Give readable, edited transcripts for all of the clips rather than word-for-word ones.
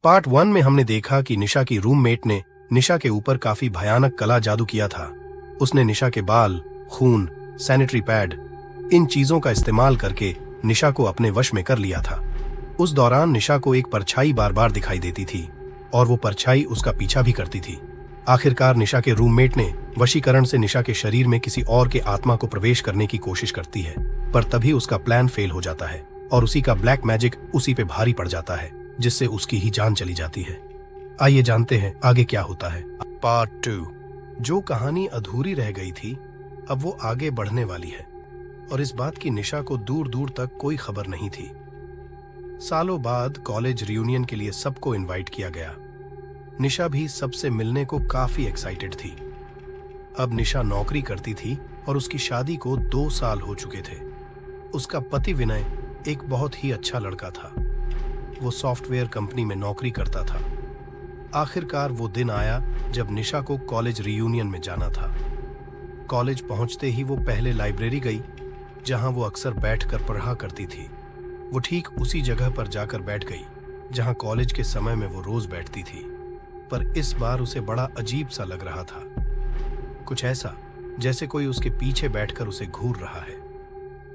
Part 1 में हमने देखा कि निशा की रूममेट ने निशा के ऊपर काफी भयानक कला जादू किया था। उसने निशा के बाल, खून, सैनिटरी पैड, इन चीजों का इस्तेमाल करके निशा को अपने वश में कर लिया था। उस दौरान निशा को एक परछाई बार बार दिखाई देती थी और वो परछाई उसका पीछा भी करती थी। आखिरकार निशा के रूममेट ने वशीकरण से निशा के शरीर में किसी और के आत्मा को प्रवेश करने की कोशिश करती है, पर तभी उसका प्लान फेल हो जाता है और उसी का ब्लैक मैजिक उसी पे भारी पड़ जाता है, जिससे उसकी ही जान चली जाती है। आइए जानते हैं आगे क्या होता है। पार्ट 2। जो कहानी अधूरी रह गई थी अब वो आगे बढ़ने वाली है और इस बात की निशा को दूर दूर तक कोई खबर नहीं थी। सालों बाद कॉलेज रियूनियन के लिए सबको इनवाइट किया गया। निशा भी सबसे मिलने को काफी एक्साइटेड थी। अब निशा नौकरी करती थी और उसकी शादी को 2 साल हो चुके थे। उसका पति विनय एक बहुत ही अच्छा लड़का था। वो सॉफ्टवेयर कंपनी में नौकरी करता था। आखिरकार वो दिन आया जब निशा को कॉलेज रियूनियन में जाना था। कॉलेज पहुंचते ही वो पहले लाइब्रेरी गई, जहां वो अक्सर बैठकर पढ़ा करती थी। वो ठीक उसी जगह पर जाकर बैठ गई जहां कॉलेज के समय में वो रोज बैठती थी, पर इस बार उसे बड़ा अजीब सा लग रहा था। कुछ ऐसा जैसे कोई उसके पीछे बैठकर उसे घूर रहा है।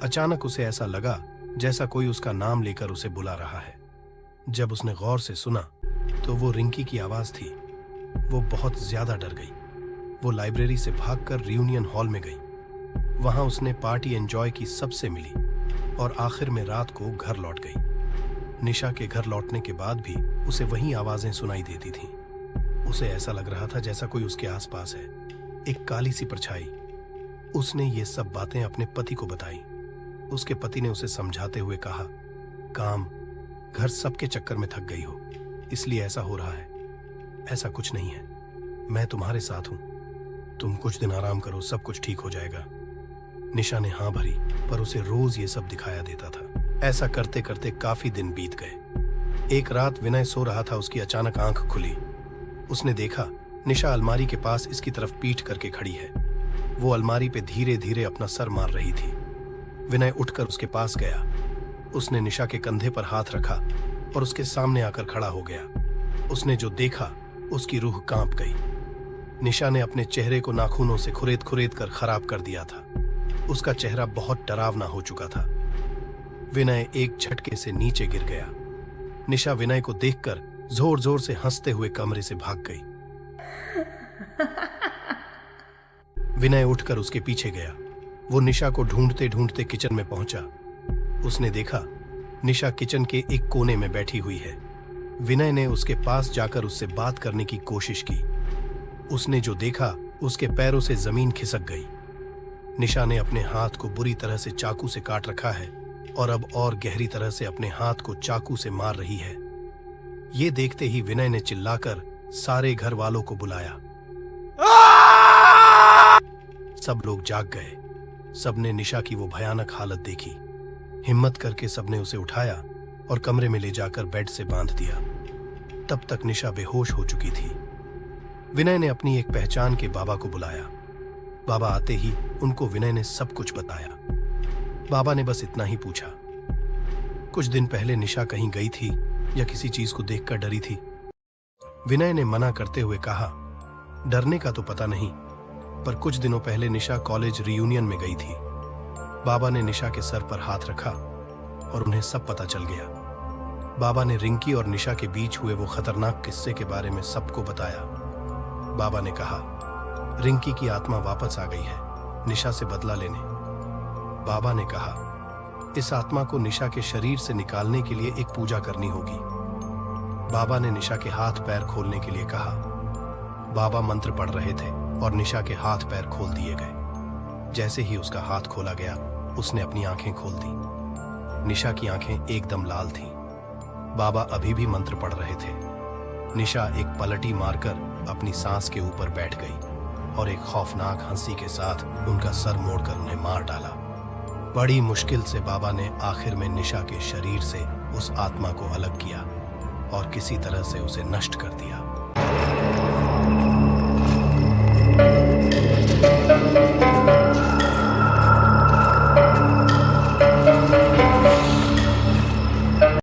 अचानक उसे ऐसा लगा जैसा कोई उसका नाम लेकर उसे बुला रहा है। जब उसने गौर से सुना तो वो रिंकी की आवाज थी। वो बहुत ज्यादा डर गई। वो लाइब्रेरी से भागकर रियूनियन हॉल में गई। वहां उसने पार्टी एंजॉय की, सबसे मिली और आखिर में रात को घर लौट गई। निशा के घर लौटने के बाद भी उसे वही आवाजें सुनाई देती थीं। उसे ऐसा लग रहा था जैसा कोई उसके आसपास है, एक काली सी परछाई। उसने ये सब बातें अपने पति को बताई। उसके पति ने उसे समझाते हुए कहा, काम, घर सबके चक्कर में थक गई हो, इसलिए ऐसा हो रहा है। ऐसा कुछ नहीं है, मैं तुम्हारे साथ हूं। तुम कुछ दिन आराम करो, सब कुछ ठीक हो जाएगा। निशा ने हाँ भरी, पर उसे रोज ये सब दिखाया देता था। ऐसा करते करते काफी दिन बीत गए। एक रात विनय सो रहा था, उसकी अचानक आंख खुली। उसने देखा निशा अलमारी के पास इसकी तरफ पीठ करके खड़ी है। वो अलमारी पे धीरे धीरे अपना सर मार रही थी। विनय उठकर उसके पास गया। उसने निशा के कंधे पर हाथ रखा और उसके सामने आकर खड़ा हो गया। उसने जो देखा उसकी रूह कांप गई। निशा ने अपने चेहरे को नाखूनों से खुरेद खुरेद कर खराब कर दिया था। उसका चेहरा बहुत डरावना हो चुका था। विनय एक झटके से नीचे गिर गया। निशा विनय को देखकर जोर जोर से हंसते हुए कमरे से भाग गई। विनय उठकर उसके पीछे गया। वो निशा को ढूंढते ढूंढते किचन में पहुंचा। उसने देखा निशा किचन के एक कोने में बैठी हुई है। विनय ने उसके पास जाकर उससे बात करने की कोशिश की। उसने जो देखा उसके पैरों से जमीन खिसक गई। निशा ने अपने हाथ को बुरी तरह से चाकू से काट रखा है और अब और गहरी तरह से अपने हाथ को चाकू से मार रही है। ये देखते ही विनय ने चिल्लाकर सारे घर वालों को बुलाया। सब लोग जाग गए। सबने निशा की वो भयानक हालत देखी। हिम्मत करके सबने उसे उठाया और कमरे में ले जाकर बेड से बांध दिया। तब तक निशा बेहोश हो चुकी थी। विनय ने अपनी एक पहचान के बाबा को बुलाया। बाबा आते ही उनको विनय ने सब कुछ बताया। बाबा ने बस इतना ही पूछा, कुछ दिन पहले निशा कहीं गई थी या किसी चीज को देखकर डरी थी? विनय ने मना करते हुए कहा, डरने का तो पता नहीं, पर कुछ दिनों पहले निशा कॉलेज रियूनियन में गई थी। बाबा ने निशा के सर पर हाथ रखा और उन्हें सब पता चल गया। बाबा ने रिंकी और निशा के बीच हुए वो खतरनाक किस्से के बारे में सबको बताया। बाबा ने कहा, रिंकी की आत्मा वापस आ गई है निशा से बदला लेने। बाबा ने कहा, इस आत्मा को निशा के शरीर से निकालने के लिए एक पूजा करनी होगी। बाबा ने निशा के हाथ पैर खोलने के लिए कहा। बाबा मंत्र पढ़ रहे थे और निशा के हाथ पैर खोल दिए गए। जैसे ही उसका हाथ खोला गया उसने अपनी आंखें खोल दी। निशा की आंखें एकदम लाल थीं। बाबा अभी भी मंत्र पढ़ रहे थे। निशा एक पलटी मारकर अपनी सांस के ऊपर बैठ गई और एक खौफनाक हंसी के साथ उनका सर मोड़कर उन्हें मार डाला। बड़ी मुश्किल से बाबा ने आखिर में निशा के शरीर से उस आत्मा को अलग किया और किसी तरह से उसे नष्ट कर दिया।